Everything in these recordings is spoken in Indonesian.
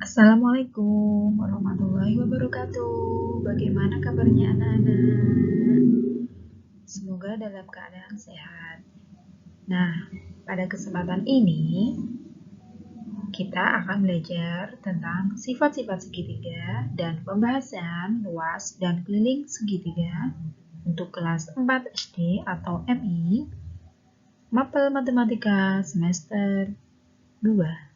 Assalamualaikum warahmatullahi wabarakatuh. Bagaimana kabarnya anak-anak? Semoga dalam keadaan sehat. Nah, pada kesempatan ini kita akan belajar tentang sifat-sifat segitiga dan pembahasan luas dan keliling segitiga untuk kelas 4 SD atau MI, Mapel Matematika semester 2.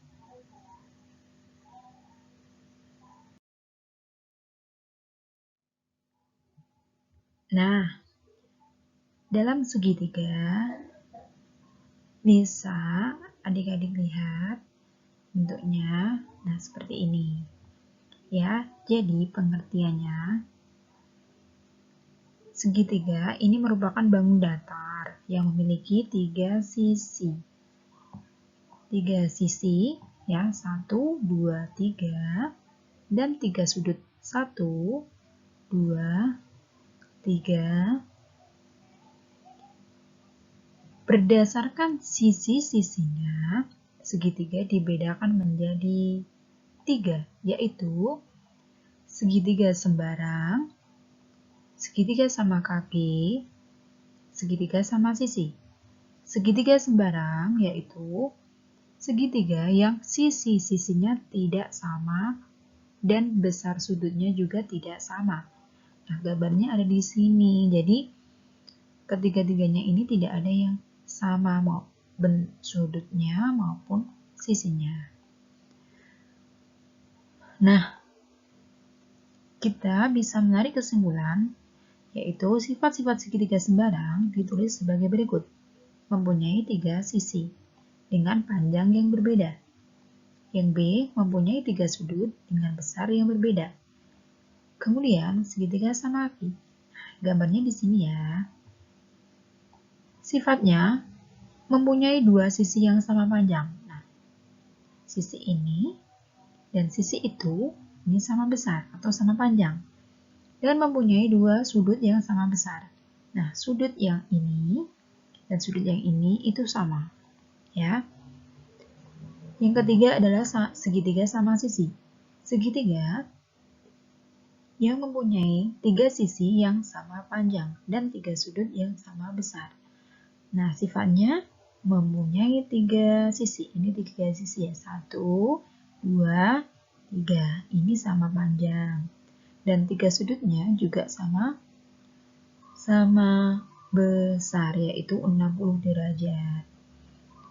Nah, dalam segitiga bisa adik-adik lihat bentuknya. Nah, seperti ini. Ya, jadi pengertiannya segitiga ini merupakan bangun datar yang memiliki tiga sisi. Tiga sisi, ya, 1, 2, 3, dan tiga sudut. 1, 2, 3. Berdasarkan sisi-sisinya, segitiga dibedakan menjadi 3, yaitu segitiga sembarang, segitiga sama kaki, segitiga sama sisi. Segitiga sembarang yaitu segitiga yang sisi-sisinya tidak sama dan besar sudutnya juga tidak sama. Nah, gambarnya ada di sini. Jadi, ketiga-tiganya ini tidak ada yang sama mau sudutnya maupun sisinya. Nah, kita bisa menarik kesimpulan yaitu sifat-sifat segitiga sembarang ditulis sebagai berikut. Mempunyai tiga sisi dengan panjang yang berbeda. Yang B mempunyai tiga sudut dengan besar yang berbeda. Kemudian segitiga sama kaki. Gambarnya di sini ya. Sifatnya mempunyai dua sisi yang sama panjang. Nah, sisi ini dan sisi itu ini sama besar atau sama panjang. Dan mempunyai dua sudut yang sama besar. Nah, sudut yang ini dan sudut yang ini itu sama. Ya. Yang ketiga adalah segitiga sama sisi. Segitiga yang mempunyai tiga sisi yang sama panjang dan tiga sudut yang sama besar. Nah, sifatnya mempunyai tiga sisi. Ini tiga sisi ya. 1, 2, 3. Ini sama panjang. Dan tiga sudutnya juga sama besar, yaitu 60 derajat.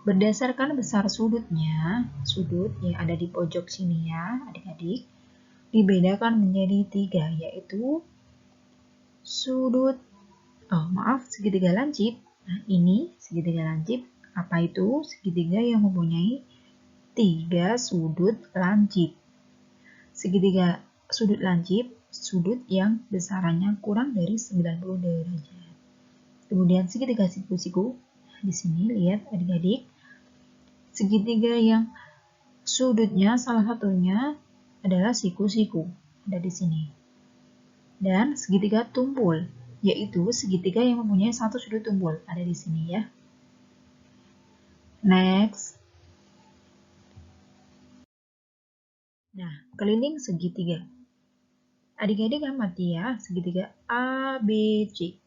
Berdasarkan besar sudutnya, sudut yang ada di pojok sini ya, adik-adik, dibedakan menjadi 3, yaitu segitiga lancip. Nah, ini segitiga lancip. Apa itu? Segitiga yang mempunyai 3 sudut lancip. Segitiga sudut lancip, sudut yang besarannya kurang dari 90 derajat. Kemudian segitiga siku-siku. Di sini lihat adik-adik. Segitiga yang sudutnya salah satunya adalah siku-siku. Ada di sini. Dan segitiga tumpul, yaitu segitiga yang mempunyai satu sudut tumpul. Ada di sini ya. Next. Nah, keliling segitiga. Adik-adik amati ya, segitiga ABC.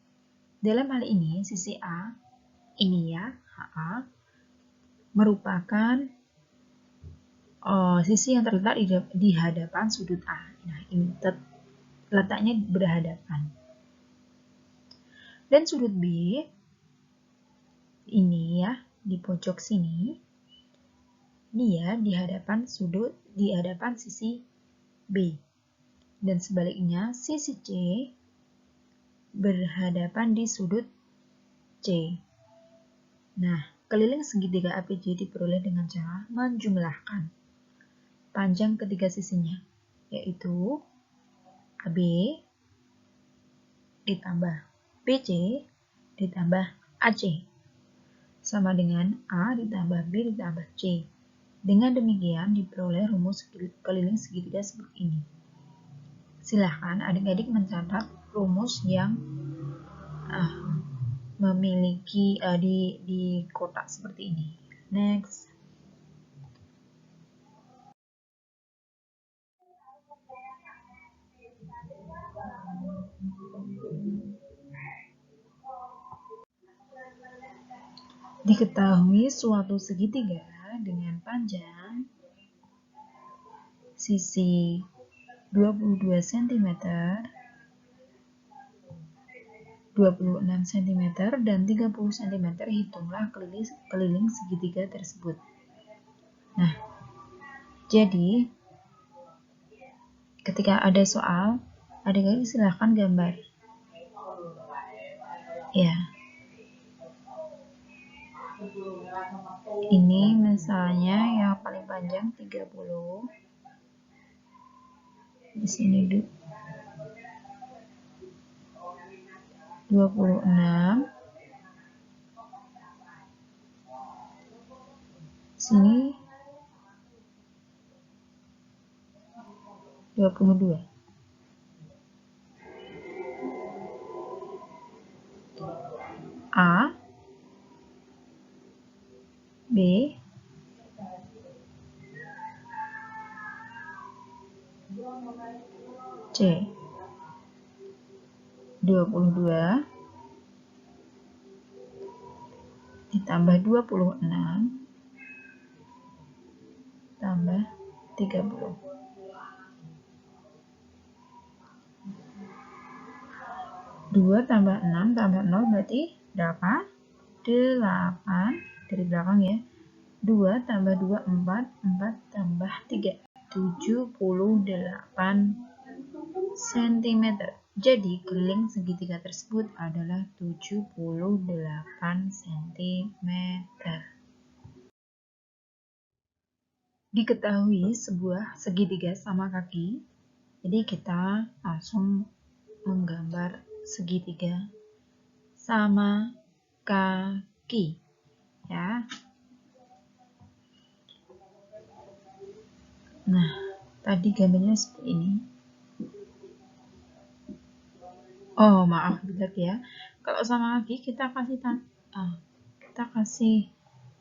Dalam hal ini, sisi A, ini ya, HA, merupakan sisi yang terletak di hadapan sudut A. Nah, ini letaknya berhadapan. Dan sudut B, ini ya, di pojok sini, dia di hadapan sisi B. Dan sebaliknya, sisi C berhadapan di sudut C. Nah, keliling segitiga ABC diperoleh dengan cara menjumlahkan panjang ketiga sisinya, yaitu AB ditambah BC ditambah AC sama dengan A ditambah B ditambah C. Dengan demikian diperoleh rumus keliling segitiga seperti ini. Silahkan adik-adik mencatat rumus yang memiliki di kotak seperti ini. Next. Diketahui suatu segitiga dengan panjang sisi 22 cm, 26 cm, dan 30 cm. Hitunglah keliling segitiga tersebut. Nah, jadi ketika ada soal, adik-adik silahkan gambar. Ya. Ini misalnya yang paling panjang 30. Di sini 26. Sini 22. A, B, C. 22 ditambah 26 tambah 30. 2 tambah 6 tambah 0 berarti berapa? 8 dari belakang ya. 2 tambah 2 4, 4 tambah 3 78 cm. Jadi keliling segitiga tersebut adalah 78 cm. Diketahui sebuah segitiga sama kaki, jadi kita langsung menggambar segitiga sama kaki ya. Nah, tadi gambarnya seperti ini. Oh, maaf bulat ya. Kalau sama kaki kita kasih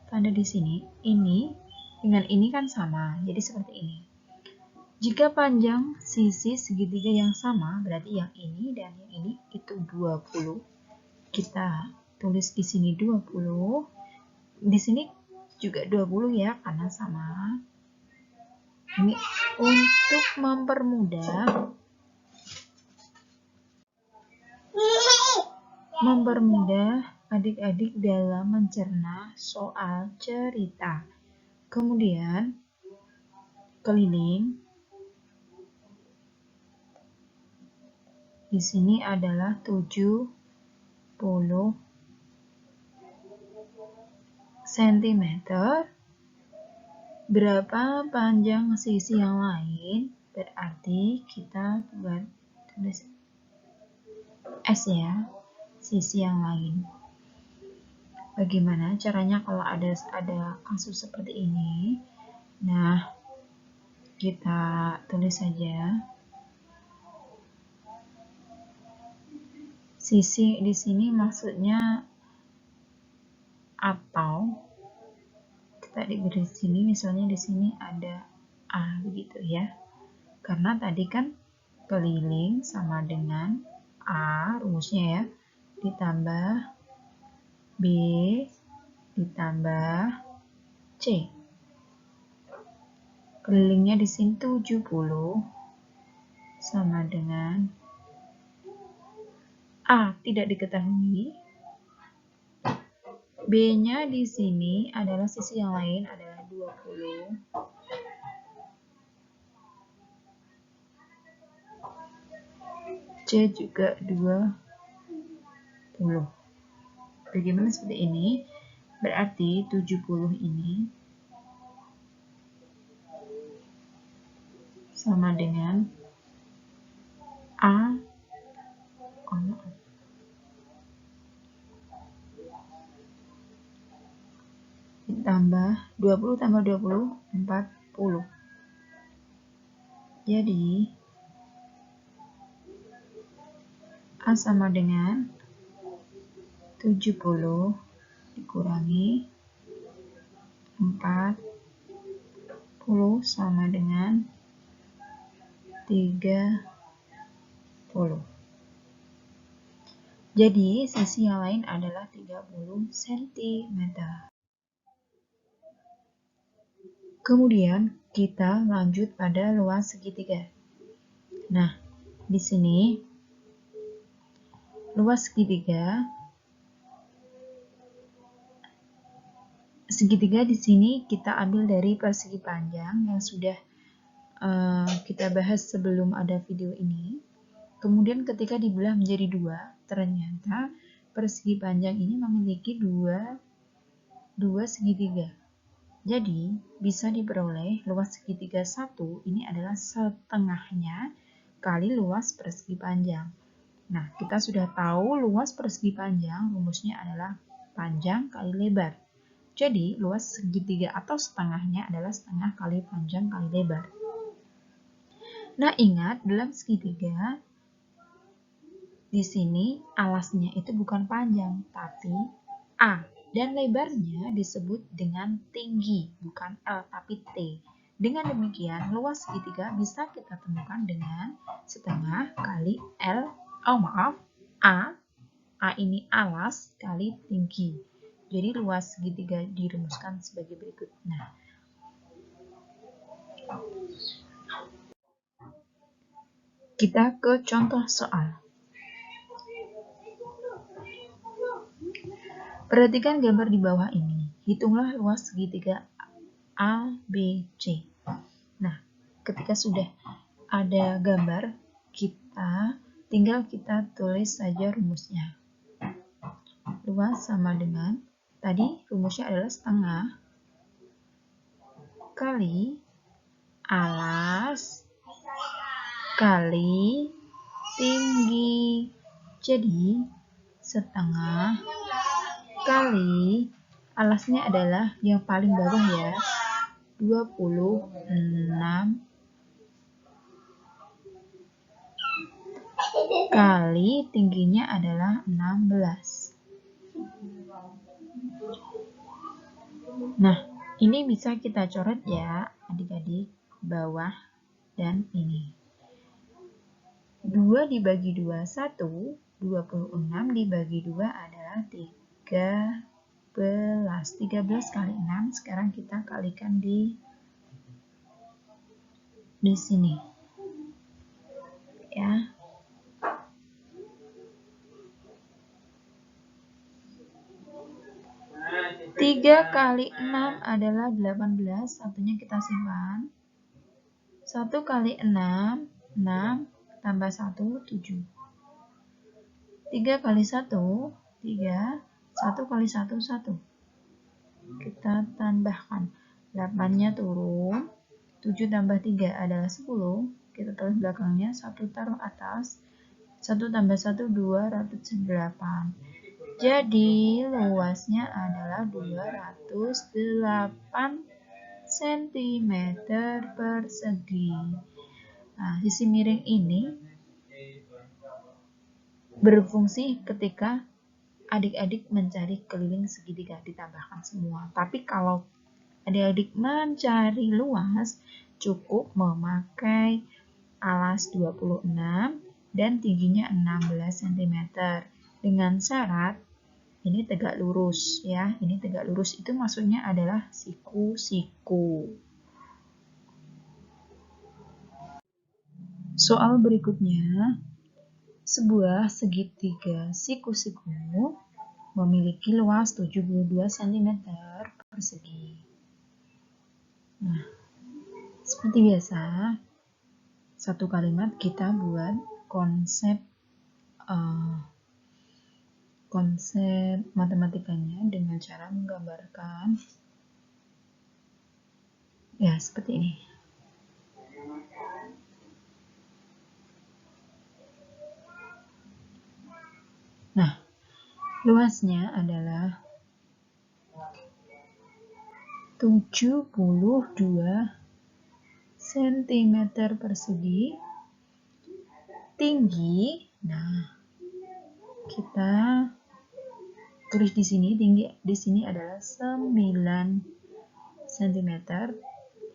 tanda di sini. Ini dengan ini kan sama, jadi seperti ini. Jika panjang sisi segitiga yang sama, berarti yang ini dan yang ini itu 20. Kita tulis di sini 20. Di sini juga 20 ya, karena sama. Ini untuk mempermudah adik-adik dalam mencerna soal cerita. Kemudian keliling di sini adalah 70 cm. Berapa panjang sisi yang lain? Berarti kita buat tulis S ya, sisi yang lain. Bagaimana caranya kalau ada kasus seperti ini? Nah, kita tulis saja sisi di sini maksudnya atau kita diberi sini misalnya di sini ada A begitu ya. Karena tadi kan keliling sama dengan A rumusnya ya, ditambah B ditambah C. Kelilingnya di sini 70 sama dengan A tidak diketahui. B-nya di sini adalah sisi yang lain adalah 20. C juga 20. Bagaimana seperti ini? Berarti 70 ini sama dengan A ditambah 20 tambah 20 40. Jadi A sama dengan 70 dikurangi 40 sama dengan 30. Jadi, sisi yang lain adalah 30 cm. Kemudian, kita lanjut pada luas segitiga. Nah, di sini, luas segitiga di sini kita ambil dari persegi panjang yang sudah kita bahas sebelum ada video ini. Kemudian ketika dibelah menjadi dua, ternyata persegi panjang ini memiliki dua segitiga. Jadi, bisa diperoleh luas segitiga 1 ini adalah setengahnya kali luas persegi panjang. Nah, kita sudah tahu luas persegi panjang rumusnya adalah panjang kali lebar. Jadi, luas segitiga atau setengahnya adalah setengah kali panjang kali lebar. Nah, ingat dalam segitiga di sini alasnya itu bukan panjang, tapi A. Dan lebarnya disebut dengan tinggi, bukan L, tapi T. Dengan demikian, luas segitiga bisa kita temukan dengan setengah kali L, A. A ini alas kali tinggi. Jadi luas segitiga dirumuskan sebagai berikut. Nah, kita ke contoh soal. Perhatikan gambar di bawah ini. Hitunglah luas segitiga ABC. Nah, ketika sudah ada gambar, tinggal kita tulis saja rumusnya. Luas sama dengan, tadi rumusnya adalah setengah kali alas kali tinggi. Jadi, setengah kali alasnya adalah yang paling bawah ya, 26 kali tingginya adalah 16. Nah, ini bisa kita coret ya adik-adik, bawah dan ini. 2 dibagi 2, 1. 26 dibagi 2 adalah 13. 13 kali 6, sekarang kita kalikan di sini. Ya. 3 kali 6 adalah 18, satunya kita simpan. 1 kali 6, 6 tambah 1, 7. 3 kali 1, 3. 1 kali 1, 1. Kita tambahkan. 8-nya turun. 7 tambah 3 adalah 10. Kita tulis belakangnya, 1 taruh atas. 1 tambah 1, 208. Jadi, luasnya adalah 208 cm persegi. Nah, sisi miring ini berfungsi ketika adik-adik mencari keliling segitiga, ditambahkan semua. Tapi kalau adik-adik mencari luas, cukup memakai alas 26 dan tingginya 16 cm. Dengan syarat ini tegak lurus ya. Ini tegak lurus itu maksudnya adalah siku-siku. Soal berikutnya, sebuah segitiga siku-siku memiliki luas 72 cm persegi. Nah, seperti biasa, satu kalimat kita buat konsep matematikanya dengan cara menggambarkan ya seperti ini. Nah, luasnya adalah 72 cm persegi. Tinggi, nah kita tulis di sini, tinggi di sini adalah 9 cm.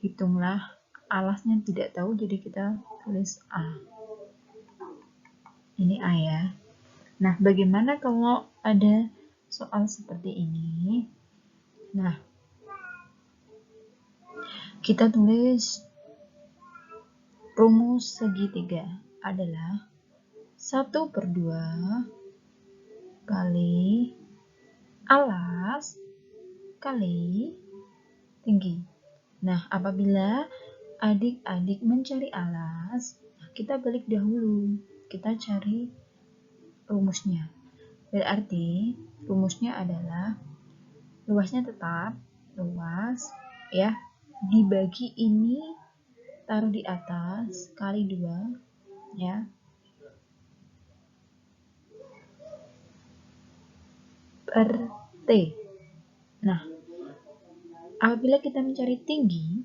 Hitunglah alasnya tidak tahu, jadi kita tulis A. Ini A ya. Nah, bagaimana kalau ada soal seperti ini? Nah, kita tulis rumus segitiga adalah 1/2 kali alas kali tinggi. Nah, apabila adik-adik mencari alas, kita balik dahulu. Kita cari rumusnya. Berarti rumusnya adalah luasnya tetap luas ya, dibagi ini taruh di atas kali 2 ya, per T. Nah, apabila kita mencari tinggi,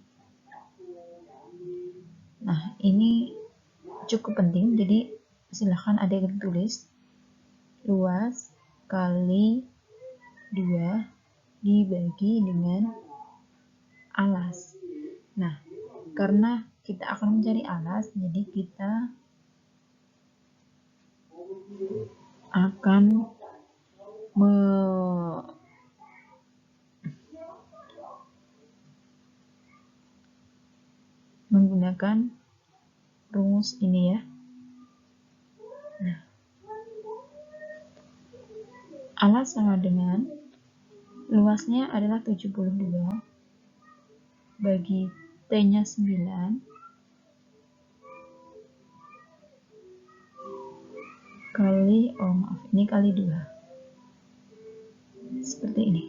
nah ini cukup penting, jadi silahkan ada yang tulis luas kali 2 dibagi dengan alas. Nah, karena kita akan mencari alas, jadi kita akan menggunakan rumus ini ya. Nah, alas sama dengan luasnya adalah 72 bagi T-nya 9 kali, ini kali 2. Seperti ini.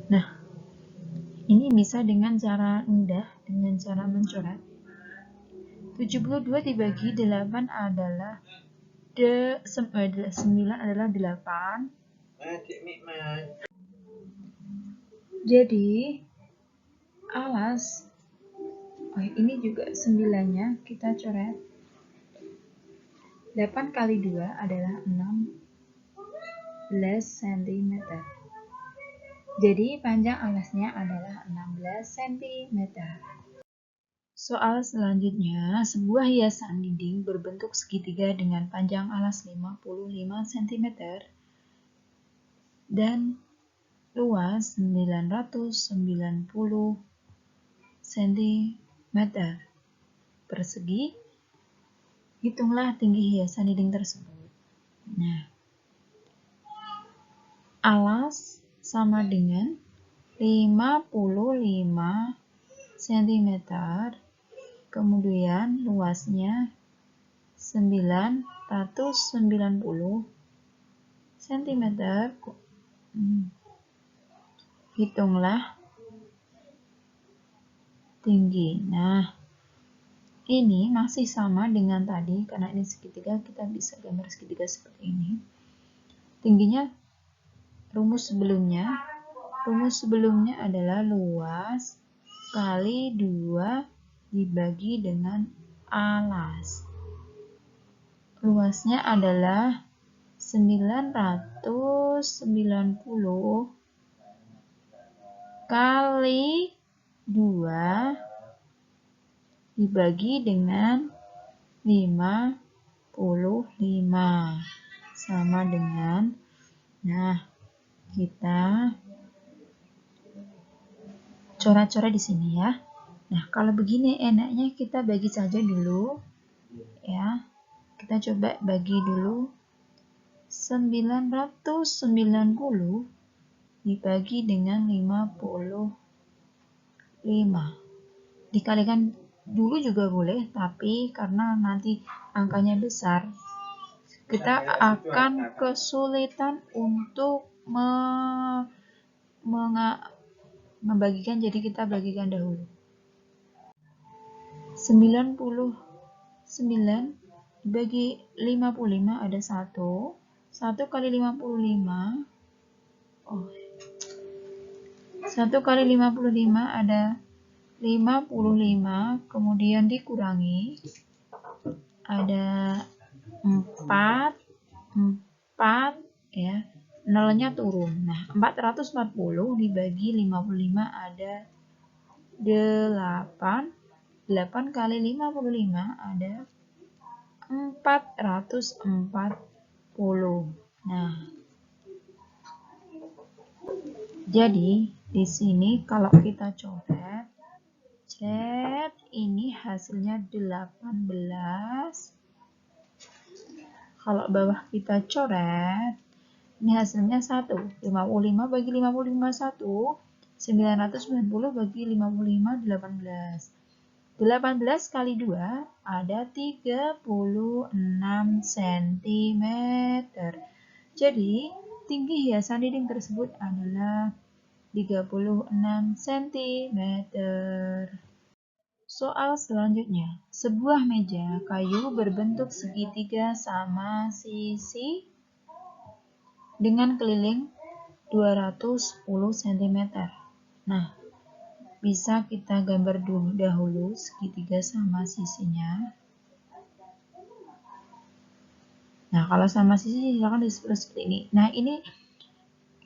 Nah, ini bisa dengan cara mudah, dengan cara mencoret. 72 dibagi 8 adalah 9 adalah 8. Jadi alas ini juga 9-nya kita coret. 8 kali 2 adalah 16 cm. Jadi panjang alasnya adalah 16 cm. Soal selanjutnya, sebuah hiasan dinding berbentuk segitiga dengan panjang alas 55 cm dan luas 990 cm persegi. Hitunglah tinggi hiasan dinding tersebut. Nah, alas sama dengan 55 cm, kemudian luasnya 990 cm. Hitunglah tinggi. Nah, ini masih sama dengan tadi, karena ini segitiga, kita bisa gambar segitiga seperti ini. Tingginya rumus sebelumnya adalah luas kali 2 dibagi dengan alas. Luasnya adalah 990 kali 2 dibagi dengan 55 sama dengan, nah kita coret-coret di sini ya. Nah, kalau begini enaknya kita bagi saja dulu ya. Kita coba bagi dulu 990 dibagi dengan 55. Dikalikan dulu juga boleh, tapi karena nanti angkanya besar, kita akan kesulitan untuk membagikan, jadi kita bagikan dahulu. 99 dibagi 55 ada 1 kali 55, 1 kali 55 ada 55, kemudian dikurangi ada 4 ya, nolnya turun. Nah, 440 dibagi 55 ada 8, 8 kali 55 ada 440. Nah, jadi di sini kalau kita coret, ini hasilnya 18. Kalau bawah kita coret, ini hasilnya 1. 55 bagi 55 1. 990 bagi 55 18. 18 kali 2 ada 36 cm. Jadi, tinggi hiasan dinding tersebut adalah 36 cm. Soal selanjutnya, sebuah meja kayu berbentuk segitiga sama sisi dengan keliling 210 cm. Nah, bisa kita gambar dahulu segitiga sama sisinya. Nah, kalau sama sisi silakan seperti ini. Nah, ini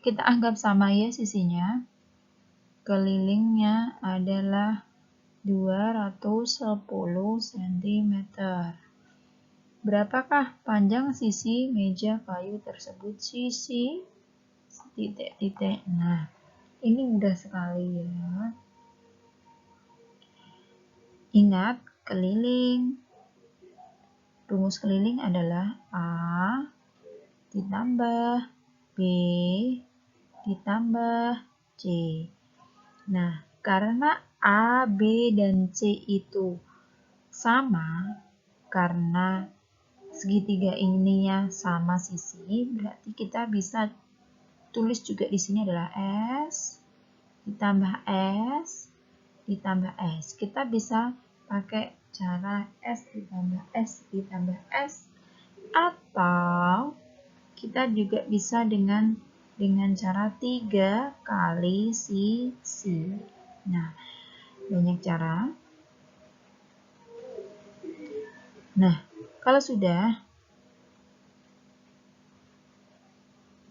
kita anggap sama ya sisinya. Kelilingnya adalah 210 cm. Berapakah panjang sisi meja kayu tersebut? Sisi titik-titik. Nah, ini mudah sekali ya. Ingat, keliling. Rumus keliling adalah A ditambah B ditambah C. Nah, karena A, B, dan C itu sama, karena segitiga ininya sama sisi, berarti kita bisa tulis juga di sini adalah S ditambah S ditambah S. Kita bisa pakai cara S ditambah S ditambah S, atau kita juga bisa dengan cara 3 kali sisi. Nah, banyak cara. Nah, kalau sudah,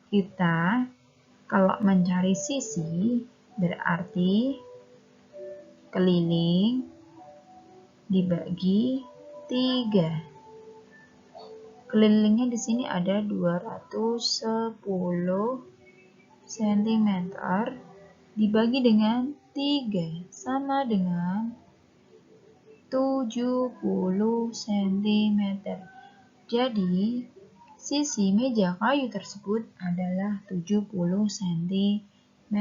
kita kalau mencari sisi berarti keliling dibagi 3. Kelilingnya di sini ada 210 cm dibagi dengan 3 sama dengan 70 cm. Jadi, sisi meja kayu tersebut adalah 70 cm.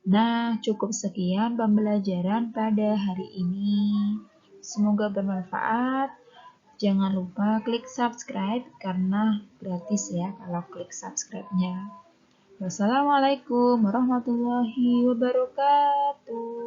Nah, cukup sekian pembelajaran pada hari ini. Semoga bermanfaat. Jangan lupa klik subscribe karena gratis ya kalau klik subscribe-nya. Wassalamualaikum warahmatullahi wabarakatuh.